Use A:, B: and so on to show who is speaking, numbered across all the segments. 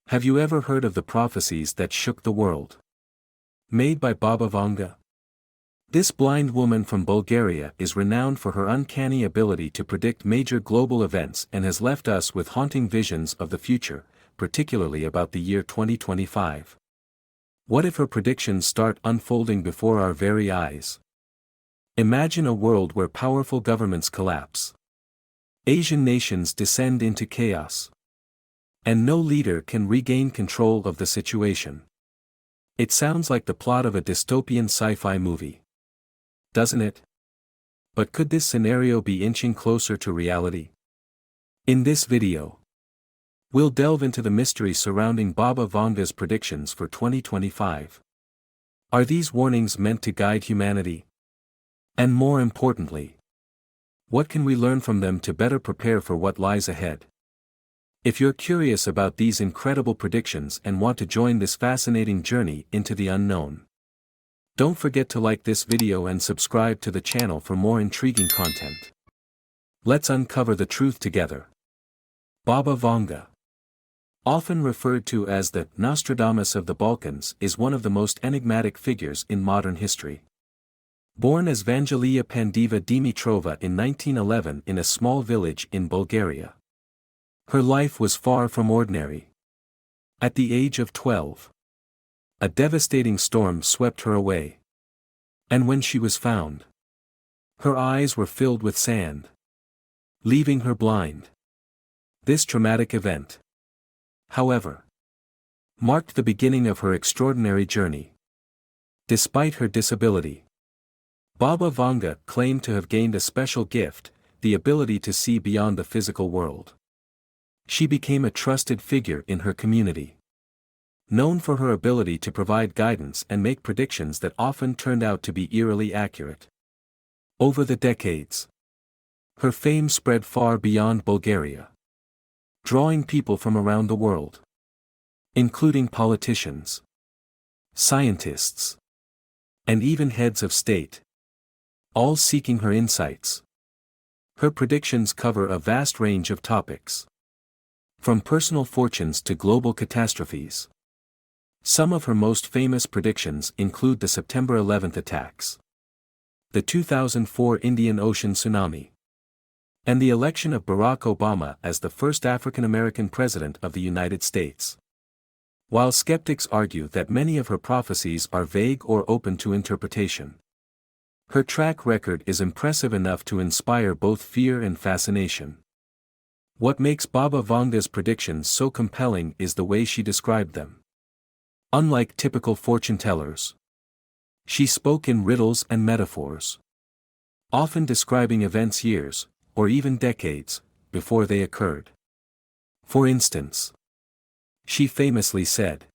A: Have you ever heard of the prophecies that shook the world? Made by Baba Vanga. This blind woman from Bulgaria is renowned for her uncanny ability to predict major global events and has left us with haunting visions of the future, particularly about the year 2025. What if her predictions start unfolding before our very eyes? Imagine a world where powerful governments collapse. Asian nations descend into chaos. And no leader can regain control of the situation. It sounds like the plot of a dystopian sci-fi movie. Doesn't it? But could this scenario be inching closer to reality? In this video, we'll delve into the mystery surrounding Baba Vanga's predictions for 2025. Are these warnings meant to guide humanity? And more importantly, what can we learn from them to better prepare for what lies ahead? If you're curious about these incredible predictions and want to join this fascinating journey into the unknown, don't forget to like this video and subscribe to the channel for more intriguing content. Let's uncover the truth together. Baba Vanga, often referred to as the Nostradamus of the Balkans, is one of the most enigmatic figures in modern history. Born as Vangelia Pandiva Dimitrova in 1911 in a small village in Bulgaria, her life was far from ordinary. At the age of 12, a devastating storm swept her away. And when she was found, her eyes were filled with sand, leaving her blind. This traumatic event, however, marked the beginning of her extraordinary journey. Despite her disability, Baba Vanga claimed to have gained a special gift, the ability to see beyond the physical world. She became a trusted figure in her community, known for her ability to provide guidance and make predictions that often turned out to be eerily accurate. Over the decades, her fame spread far beyond Bulgaria, drawing people from around the world, including politicians, scientists, and even heads of state, all seeking her insights. Her predictions cover a vast range of topics, from personal fortunes to global catastrophes. Some of her most famous predictions include the September 11th attacks, the 2004 Indian Ocean tsunami, and the election of Barack Obama as the first African-American president of the United States. While skeptics argue that many of her prophecies are vague or open to interpretation, her track record is impressive enough to inspire both fear and fascination. What makes Baba Vanga's predictions so compelling is the way she described them. Unlike typical fortune-tellers, she spoke in riddles and metaphors, often describing events years, or even decades, before they occurred. For instance, she famously said,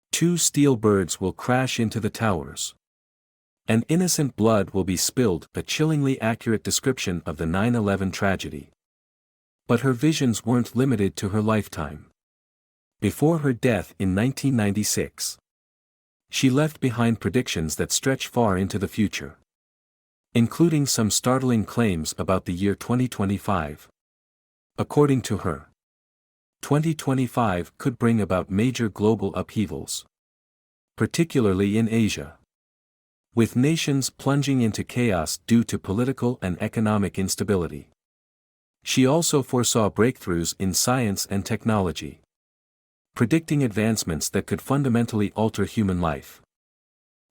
A: "Two steel birds will crash into the towers. And innocent blood will be spilled," a chillingly accurate description of the 9/11 tragedy. But her visions weren't limited to her lifetime. Before her death in 1996, she left behind predictions that stretch far into the future, including some startling claims about the year 2025. According to her, 2025 could bring about major global upheavals, particularly in Asia, with nations plunging into chaos due to political and economic instability. She also foresaw breakthroughs in science and technology, predicting advancements that could fundamentally alter human life.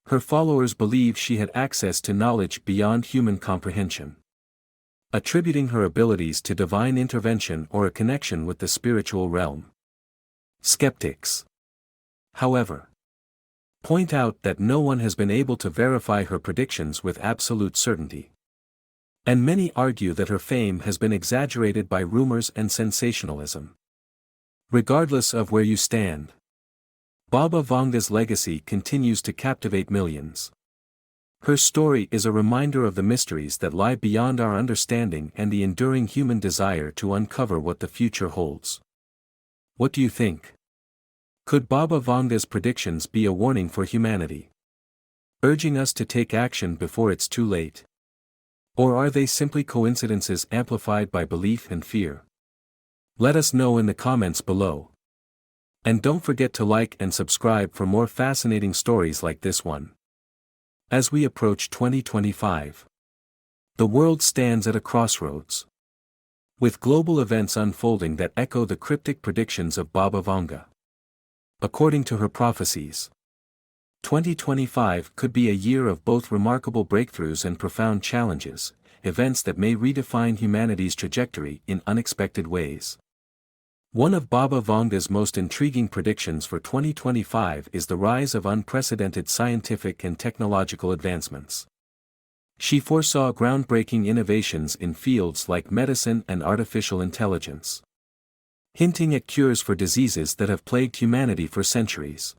A: Her followers believe she had access to knowledge beyond human comprehension, attributing her abilities to divine intervention or a connection with the spiritual realm. Skeptics, however, point out that no one has been able to verify her predictions with absolute certainty. And many argue that her fame has been exaggerated by rumors and sensationalism. Regardless of where you stand, Baba Vanga's legacy continues to captivate millions. Her story is a reminder of the mysteries that lie beyond our understanding and the enduring human desire to uncover what the future holds. What do you think? Could Baba Vanga's predictions be a warning for humanity, urging us to take action before it's too late? Or are they simply coincidences amplified by belief and fear? Let us know in the comments below. And don't forget to like and subscribe for more fascinating stories like this one. As we approach 2025, the world stands at a crossroads, with global events unfolding that echo the cryptic predictions of Baba Vanga. According to her prophecies, 2025 could be a year of both remarkable breakthroughs and profound challenges, events that may redefine humanity's trajectory in unexpected ways. One of Baba Vanga's most intriguing predictions for 2025 is the rise of unprecedented scientific and technological advancements. She foresaw groundbreaking innovations in fields like medicine and artificial intelligence, hinting at cures for diseases that have plagued humanity for centuries.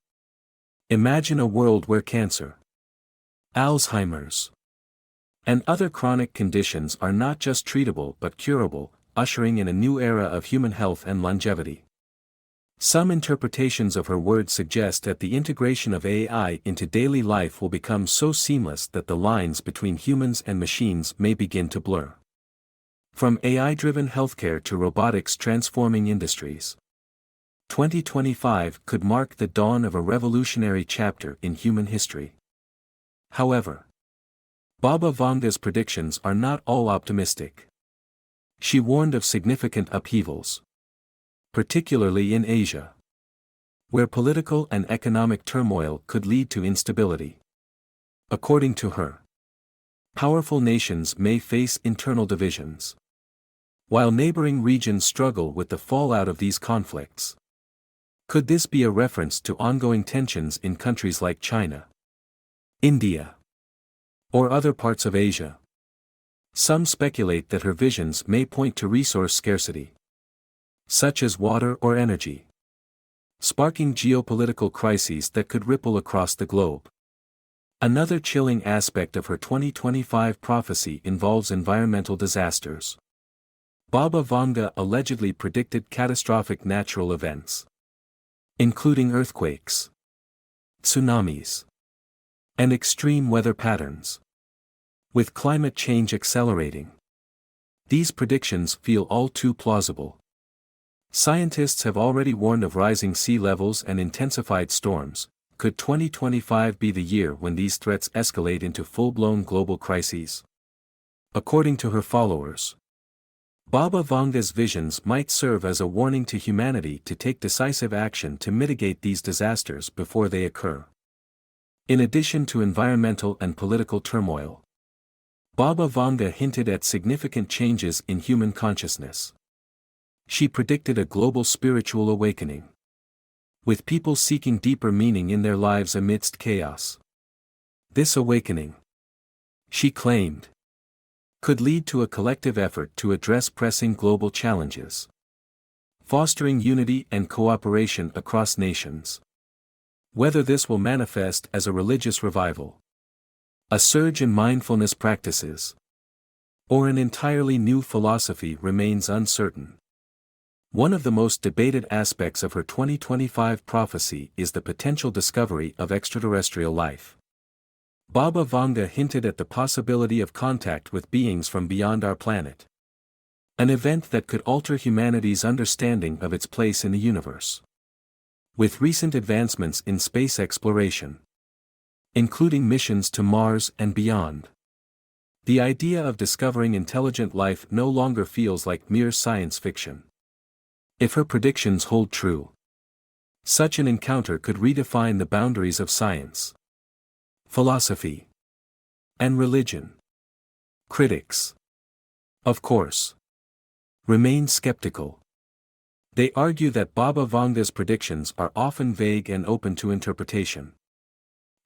A: Imagine a world where cancer, Alzheimer's, and other chronic conditions are not just treatable but curable, ushering in a new era of human health and longevity. Some interpretations of her words suggest that the integration of AI into daily life will become so seamless that the lines between humans and machines may begin to blur. From AI-driven healthcare to robotics transforming industries, 2025 could mark the dawn of a revolutionary chapter in human history. However, Baba Vanga's predictions are not all optimistic. She warned of significant upheavals, particularly in Asia, where political and economic turmoil could lead to instability. According to her, powerful nations may face internal divisions, while neighboring regions struggle with the fallout of these conflicts. Could this be a reference to ongoing tensions in countries like China, India, or other parts of Asia? Some speculate that her visions may point to resource scarcity, such as water or energy, sparking geopolitical crises that could ripple across the globe. Another chilling aspect of her 2025 prophecy involves environmental disasters. Baba Vanga allegedly predicted catastrophic natural events, including earthquakes, tsunamis, and extreme weather patterns. With climate change accelerating, these predictions feel all too plausible. Scientists have already warned of rising sea levels and intensified storms. Could 2025 be the year when these threats escalate into full-blown global crises? According to her followers, Baba Vanga's visions might serve as a warning to humanity to take decisive action to mitigate these disasters before they occur. In addition to environmental and political turmoil, Baba Vanga hinted at significant changes in human consciousness. She predicted a global spiritual awakening, with people seeking deeper meaning in their lives amidst chaos. This awakening, she claimed, could lead to a collective effort to address pressing global challenges, fostering unity and cooperation across nations. Whether this will manifest as a religious revival, a surge in mindfulness practices, or an entirely new philosophy remains uncertain. One of the most debated aspects of her 2025 prophecy is the potential discovery of extraterrestrial life. Baba Vanga hinted at the possibility of contact with beings from beyond our planet, an event that could alter humanity's understanding of its place in the universe. With recent advancements in space exploration, including missions to Mars and beyond, the idea of discovering intelligent life no longer feels like mere science fiction. If her predictions hold true, such an encounter could redefine the boundaries of science, philosophy, and religion. Critics, of course, remain skeptical. They argue that Baba Vanga's predictions are often vague and open to interpretation,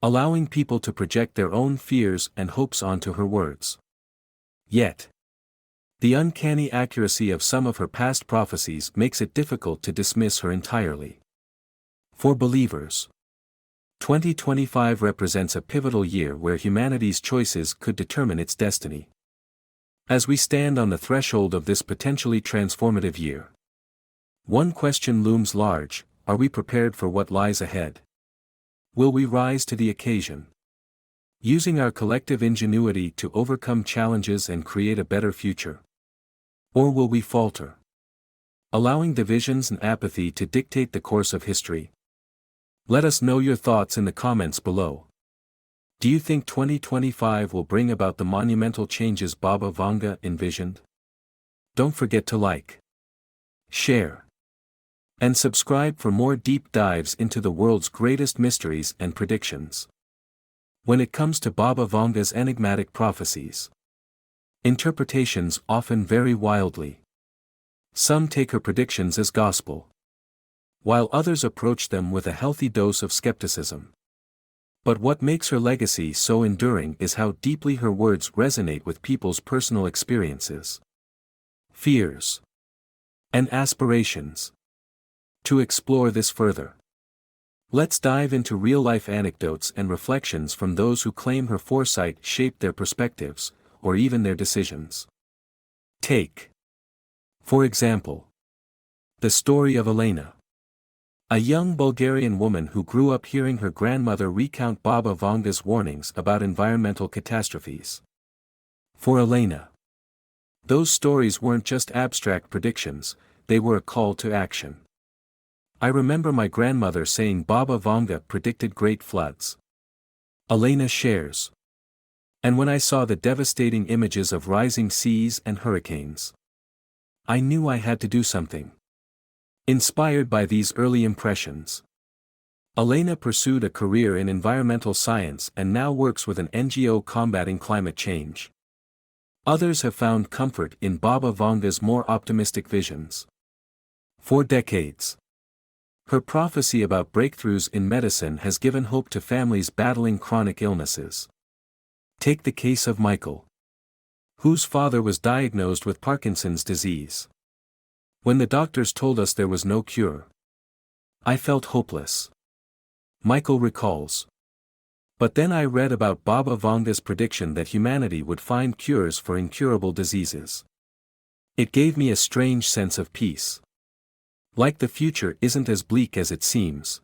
A: allowing people to project their own fears and hopes onto her words. Yet, the uncanny accuracy of some of her past prophecies makes it difficult to dismiss her entirely. For believers, 2025 represents a pivotal year where humanity's choices could determine its destiny. As we stand on the threshold of this potentially transformative year, one question looms large: are we prepared for what lies ahead? Will we rise to the occasion, using our collective ingenuity to overcome challenges and create a better future? Or will we falter, allowing divisions and apathy to dictate the course of history? Let us know your thoughts in the comments below. Do you think 2025 will bring about the monumental changes Baba Vanga envisioned? Don't forget to like, share, and subscribe for more deep dives into the world's greatest mysteries and predictions. When it comes to Baba Vanga's enigmatic prophecies, interpretations often vary wildly. Some take her predictions as gospel, while others approach them with a healthy dose of skepticism. But what makes her legacy so enduring is how deeply her words resonate with people's personal experiences, fears, and aspirations. To explore this further, let's dive into real-life anecdotes and reflections from those who claim her foresight shaped their perspectives, or even their decisions. Take, for example, the story of Elena, a young Bulgarian woman who grew up hearing her grandmother recount Baba Vanga's warnings about environmental catastrophes. For Elena, those stories weren't just abstract predictions, they were a call to action. I remember my grandmother saying Baba Vanga predicted great floods. Elena shares. And when I saw the devastating images of rising seas and hurricanes, I knew I had to do something. Inspired by these early impressions, Elena pursued a career in environmental science and now works with an NGO combating climate change. Others have found comfort in Baba Vanga's more optimistic visions. For decades, her prophecy about breakthroughs in medicine has given hope to families battling chronic illnesses. Take the case of Michael, whose father was diagnosed with Parkinson's disease. When the doctors told us there was no cure, I felt hopeless. Michael recalls. But then I read about Baba Vanga's prediction that humanity would find cures for incurable diseases. It gave me a strange sense of peace. Like the future isn't as bleak as it seems.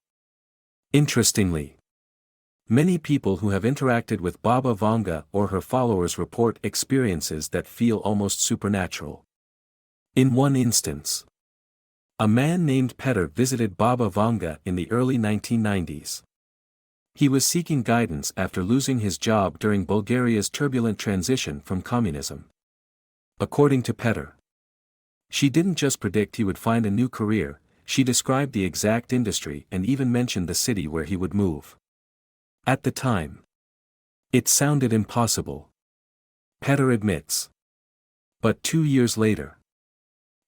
A: Interestingly, many people who have interacted with Baba Vanga or her followers report experiences that feel almost supernatural. In one instance, a man named Peter visited Baba Vanga in the early 1990s. He was seeking guidance after losing his job during Bulgaria's turbulent transition from communism. According to Peter, she didn't just predict he would find a new career, she described the exact industry and even mentioned the city where he would move. At the time, it sounded impossible, Peter admits. But 2 years later,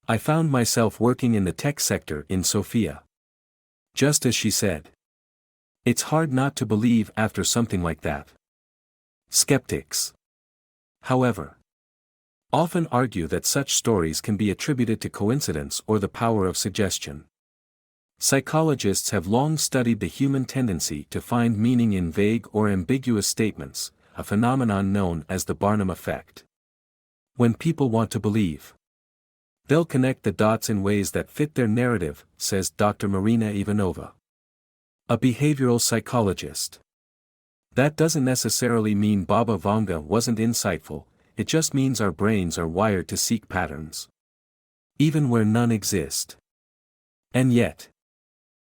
A: I found myself working in the tech sector in Sofia. Just as she said. It's hard not to believe after something like that. Skeptics, however, often argue that such stories can be attributed to coincidence or the power of suggestion. Psychologists have long studied the human tendency to find meaning in vague or ambiguous statements, a phenomenon known as the Barnum effect. When people want to believe, they'll connect the dots in ways that fit their narrative, says Dr. Marina Ivanova, a behavioral psychologist. That doesn't necessarily mean Baba Vanga wasn't insightful, it just means our brains are wired to seek patterns, even where none exist. And yet,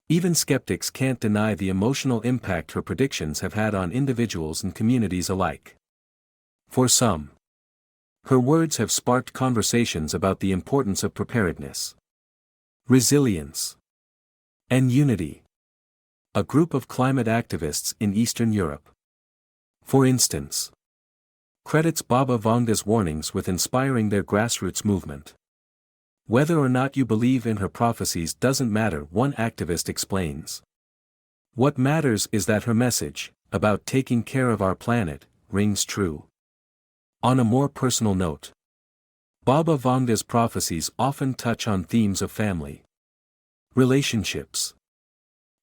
A: even skeptics can't deny the emotional impact her predictions have had on individuals and communities alike. For some, her words have sparked conversations about the importance of preparedness, resilience, and unity. A group of climate activists in Eastern Europe, for instance, credits Baba Vanga's warnings with inspiring their grassroots movement. Whether or not you believe in her prophecies doesn't matter, one activist explains. What matters is that her message, about taking care of our planet, rings true. On a more personal note, Baba Vanga's prophecies often touch on themes of family, relationships,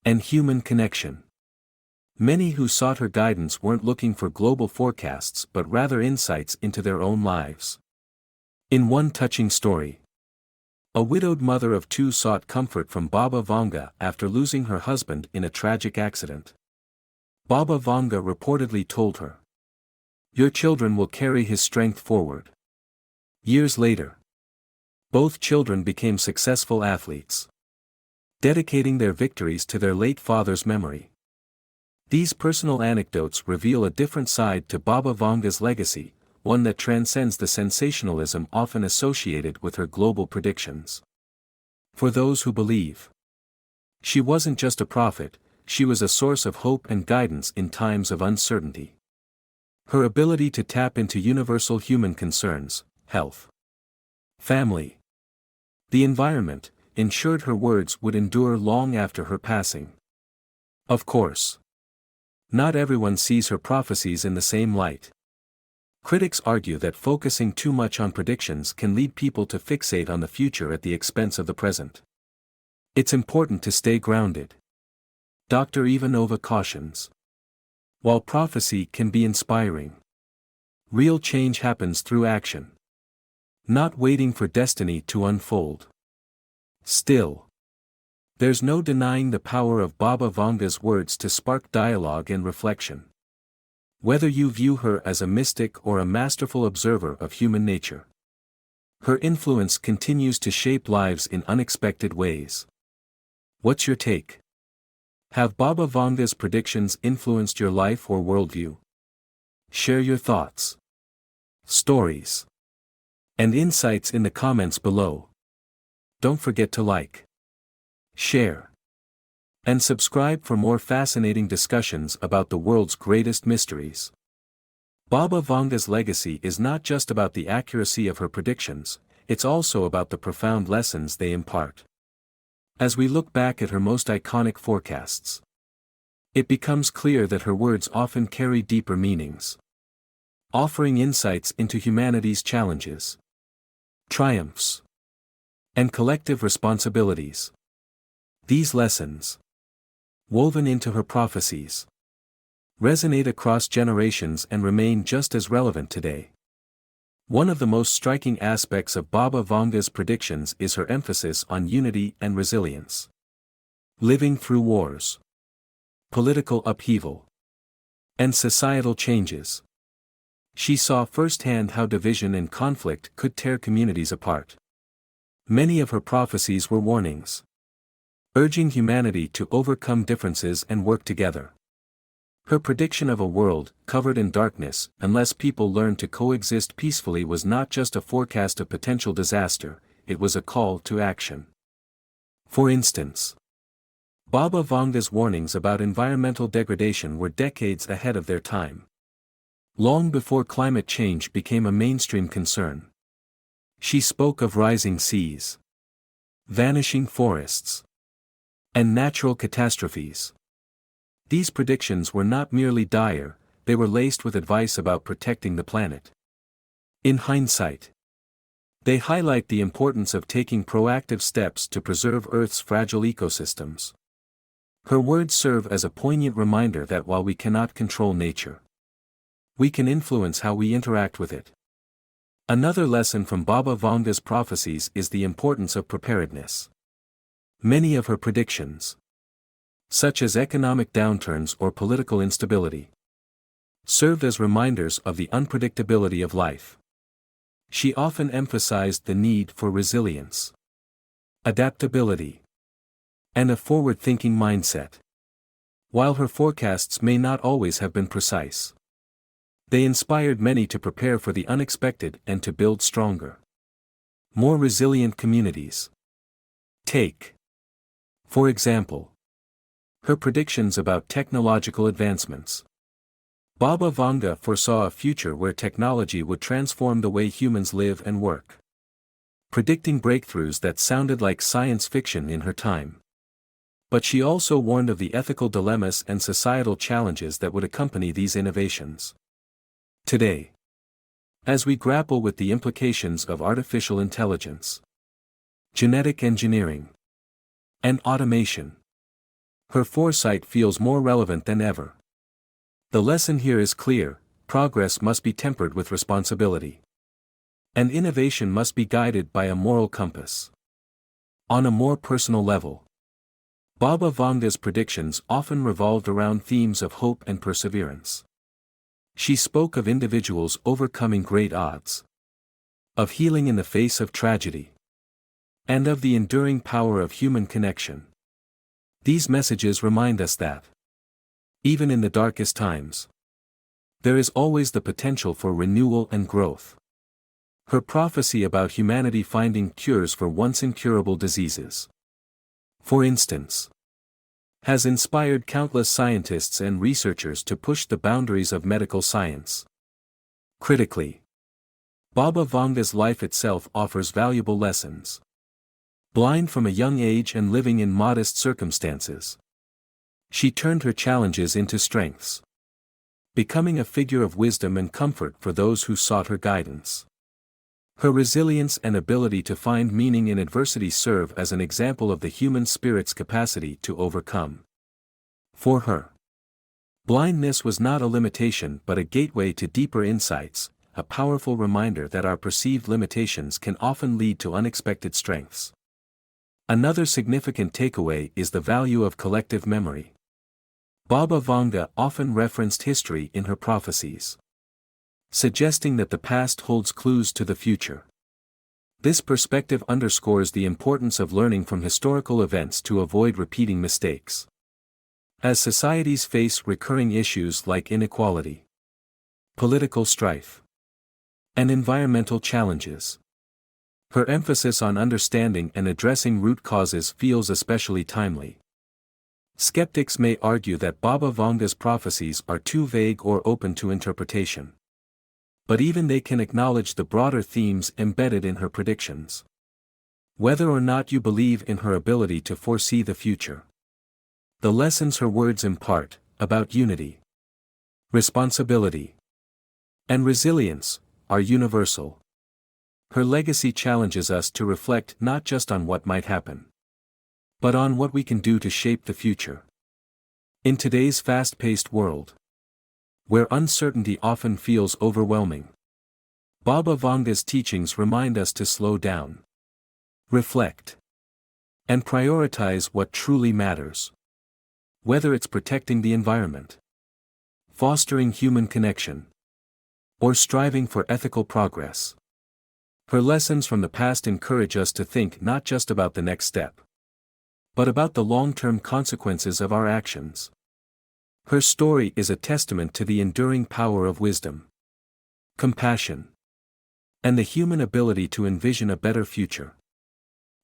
A: and human connection. Many who sought her guidance weren't looking for global forecasts but rather insights into their own lives. In one touching story, a widowed mother of 2 sought comfort from Baba Vanga after losing her husband in a tragic accident. Baba Vanga reportedly told her, "Your children will carry his strength forward." Years later, Both children became successful athletes, dedicating their victories to their late father's memory. These personal anecdotes reveal a different side to Baba Vanga's legacy, one that transcends the sensationalism often associated with her global predictions. For those who believe, she wasn't just a prophet, she was a source of hope and guidance in times of uncertainty. Her ability to tap into universal human concerns, health, family, the environment, ensured her words would endure long after her passing. Of course, not everyone sees her prophecies in the same light. Critics argue that focusing too much on predictions can lead people to fixate on the future at the expense of the present. It's important to stay grounded. Dr. Ivanova cautions. While prophecy can be inspiring, real change happens through action, not waiting for destiny to unfold. Still, there's no denying the power of Baba Vanga's words to spark dialogue and reflection. Whether you view her as a mystic or a masterful observer of human nature, her influence continues to shape lives in unexpected ways. What's your take? Have Baba Vanga's predictions influenced your life or worldview? Share your thoughts, stories, and insights in the comments below. Don't forget to like, share, and subscribe for more fascinating discussions about the world's greatest mysteries. Baba Vanga's legacy is not just about the accuracy of her predictions, it's also about the profound lessons they impart. As we look back at her most iconic forecasts, it becomes clear that her words often carry deeper meanings, offering insights into humanity's challenges, triumphs, and collective responsibilities. These lessons, woven into her prophecies, resonate across generations and remain just as relevant today. One of the most striking aspects of Baba Vanga's predictions is her emphasis on unity and resilience. Living through wars, political upheaval, and societal changes, she saw firsthand how division and conflict could tear communities apart. Many of her prophecies were warnings, urging humanity to overcome differences and work together. Her prediction of a world covered in darkness unless people learned to coexist peacefully was not just a forecast of potential disaster, it was a call to action. For instance, Baba Vanga's warnings about environmental degradation were decades ahead of their time. Long before climate change became a mainstream concern, she spoke of rising seas, vanishing forests, and natural catastrophes. These predictions were not merely dire, they were laced with advice about protecting the planet. In hindsight, they highlight the importance of taking proactive steps to preserve Earth's fragile ecosystems. Her words serve as a poignant reminder that while we cannot control nature, we can influence how we interact with it. Another lesson from Baba Vanga's prophecies is the importance of preparedness. Many of her predictions, such as economic downturns or political instability, served as reminders of the unpredictability of life. She often emphasized the need for resilience, adaptability, and a forward-thinking mindset. While her forecasts may not always have been precise, they inspired many to prepare for the unexpected and to build stronger, more resilient communities. Take, for example, her predictions about technological advancements. Baba Vanga foresaw a future where technology would transform the way humans live and work, predicting breakthroughs that sounded like science fiction in her time. But she also warned of the ethical dilemmas and societal challenges that would accompany these innovations. Today, as we grapple with the implications of artificial intelligence, genetic engineering, and automation, her foresight feels more relevant than ever. The lesson here is clear: progress must be tempered with responsibility, and innovation must be guided by a moral compass. On a more personal level, Baba Vanga's predictions often revolved around themes of hope and perseverance. She spoke of individuals overcoming great odds, of healing in the face of tragedy, and of the enduring power of human connection. These messages remind us that, even in the darkest times, there is always the potential for renewal and growth. Her prophecy about humanity finding cures for once incurable diseases, for instance, has inspired countless scientists and researchers to push the boundaries of medical science. Critically, Baba Vanga's life itself offers valuable lessons. Blind from a young age and living in modest circumstances, she turned her challenges into strengths, becoming a figure of wisdom and comfort for those who sought her guidance. Her resilience and ability to find meaning in adversity serve as an example of the human spirit's capacity to overcome. For her, blindness was not a limitation but a gateway to deeper insights, a powerful reminder that our perceived limitations can often lead to unexpected strengths. Another significant takeaway is the value of collective memory. Baba Vanga often referenced history in her prophecies, suggesting that the past holds clues to the future. This perspective underscores the importance of learning from historical events to avoid repeating mistakes. As societies face recurring issues like inequality, political strife, and environmental challenges, her emphasis on understanding and addressing root causes feels especially timely. Skeptics may argue that Baba Vanga's prophecies are too vague or open to interpretation, but even they can acknowledge the broader themes embedded in her predictions. Whether or not you believe in her ability to foresee the future, the lessons her words impart, about unity, responsibility, and resilience, are universal. Her legacy challenges us to reflect not just on what might happen, but on what we can do to shape the future. In today's fast-paced world, where uncertainty often feels overwhelming, Baba Vanga's teachings remind us to slow down, reflect, and prioritize what truly matters. Whether it's protecting the environment, fostering human connection, or striving for ethical progress, her lessons from the past encourage us to think not just about the next step, but about the long-term consequences of our actions. Her story is a testament to the enduring power of wisdom, compassion, and the human ability to envision a better future.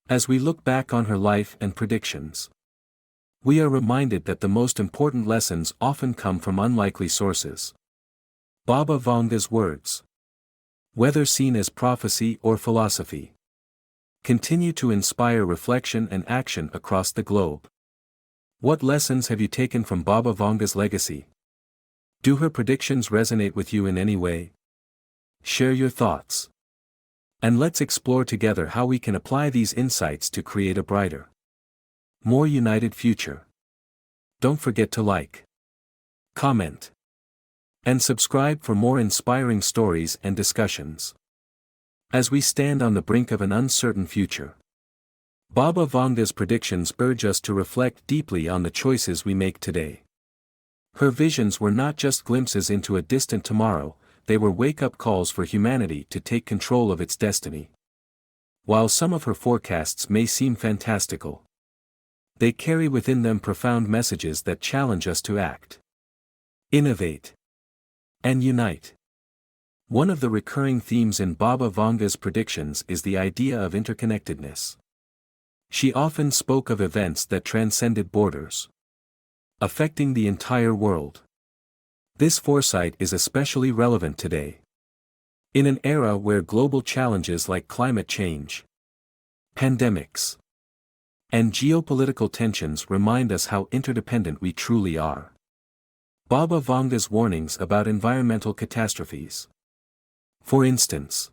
A: As we look back on her life and predictions, we are reminded that the most important lessons often come from unlikely sources. Baba Vanga's words, whether seen as prophecy or philosophy, continue to inspire reflection and action across the globe. What lessons have you taken from Baba Vanga's legacy? Do her predictions resonate with you in any way? Share your thoughts, and let's explore together how we can apply these insights to create a brighter, more united future. Don't forget to like, comment, and subscribe for more inspiring stories and discussions. As we stand on the brink of an uncertain future, Baba Vanga's predictions urge us to reflect deeply on the choices we make today. Her visions were not just glimpses into a distant tomorrow, they were wake-up calls for humanity to take control of its destiny. While some of her forecasts may seem fantastical, they carry within them profound messages that challenge us to act, innovate, and unite. One of the recurring themes in Baba Vanga's predictions is the idea of interconnectedness. She often spoke of events that transcended borders, affecting the entire world. This foresight is especially relevant today, in an era where global challenges like climate change, pandemics, and geopolitical tensions remind us how interdependent we truly are. Baba Vanga's warnings about environmental catastrophes, for instance,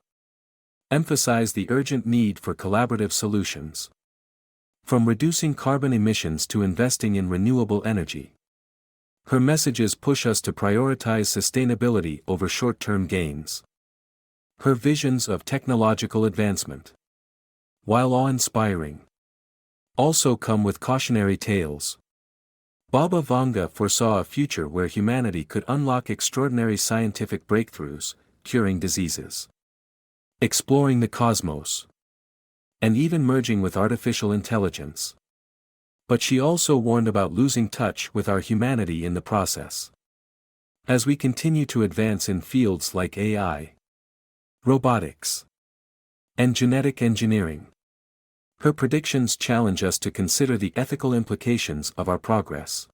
A: emphasize the urgent need for collaborative solutions. From reducing carbon emissions to investing in renewable energy, her messages push us to prioritize sustainability over short-term gains. Her visions of technological advancement, while awe-inspiring, also come with cautionary tales. Baba Vanga foresaw a future where humanity could unlock extraordinary scientific breakthroughs, curing diseases, exploring the cosmos, and even merging with artificial intelligence. But she also warned about losing touch with our humanity in the process. As we continue to advance in fields like AI, robotics, and genetic engineering, her predictions challenge us to consider the ethical implications of our progress.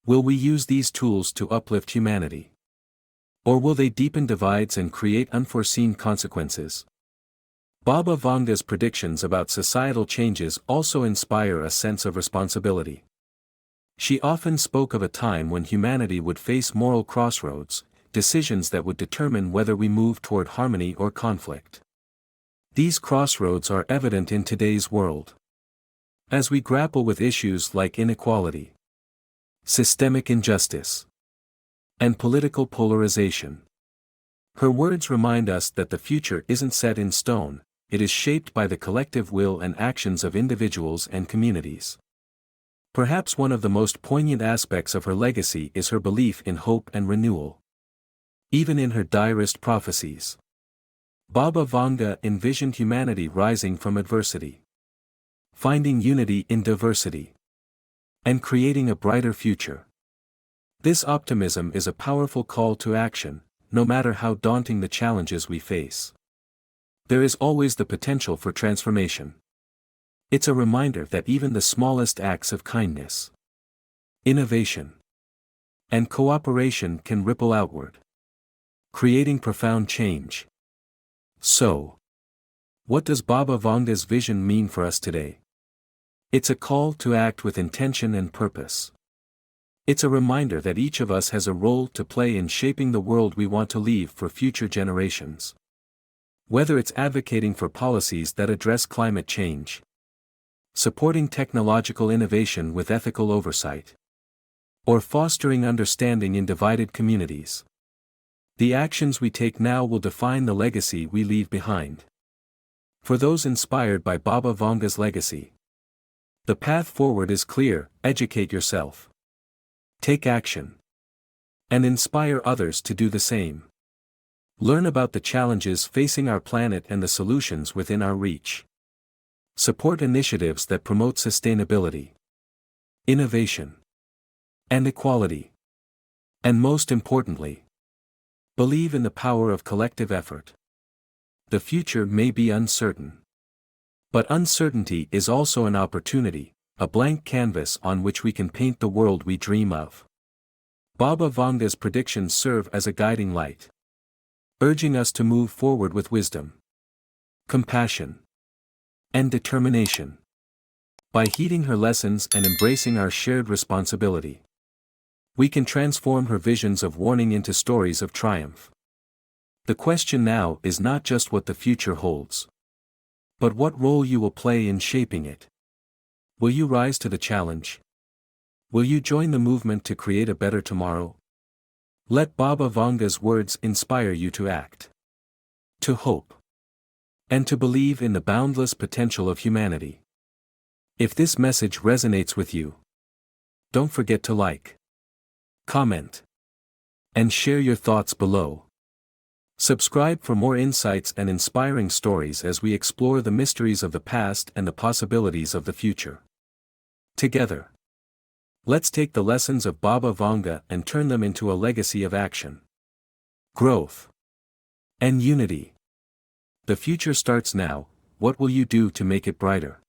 A: Will we use these tools to uplift humanity? Or will they deepen divides and create unforeseen consequences? Baba Vanga's predictions about societal changes also inspire a sense of responsibility. She often spoke of a time when humanity would face moral crossroads, decisions that would determine whether we move toward harmony or conflict. These crossroads are evident in today's world. As we grapple with issues like inequality, systemic injustice, and political polarization. Her words remind us that the future isn't set in stone, it is shaped by the collective will and actions of individuals and communities. Perhaps one of the most poignant aspects of her legacy is her belief in hope and renewal. Even in her direst prophecies, Baba Vanga envisioned humanity rising from adversity, finding unity in diversity, and creating a brighter future. This optimism is a powerful call to action, no matter how daunting the challenges we face. There is always the potential for transformation. It's a reminder that even the smallest acts of kindness, innovation, and cooperation can ripple outward, creating profound change. So, what does Baba Vanga's vision mean for us today? It's a call to act with intention and purpose. It's a reminder that each of us has a role to play in shaping the world we want to leave for future generations. Whether it's advocating for policies that address climate change, supporting technological innovation with ethical oversight, or fostering understanding in divided communities, the actions we take now will define the legacy we leave behind. For those inspired by Baba Vanga's legacy, the path forward is clear: educate yourself, take action, and inspire others to do the same. Learn about the challenges facing our planet and the solutions within our reach. Support initiatives that promote sustainability, innovation, and equality. And most importantly, believe in the power of collective effort. The future may be uncertain, but uncertainty is also an opportunity, a blank canvas on which we can paint the world we dream of. Baba Vanga's predictions serve as a guiding light, urging us to move forward with wisdom, compassion, and determination. By heeding her lessons and embracing our shared responsibility, we can transform her visions of warning into stories of triumph. The question now is not just what the future holds, but what role you will play in shaping it. Will you rise to the challenge? Will you join the movement to create a better tomorrow? Let Baba Vanga's words inspire you to act, to hope, and to believe in the boundless potential of humanity. If this message resonates with you, don't forget to like, comment, and share your thoughts below. Subscribe for more insights and inspiring stories as we explore the mysteries of the past and the possibilities of the future. Together, let's take the lessons of Baba Vanga and turn them into a legacy of action, growth, and unity. The future starts now. What will you do to make it brighter?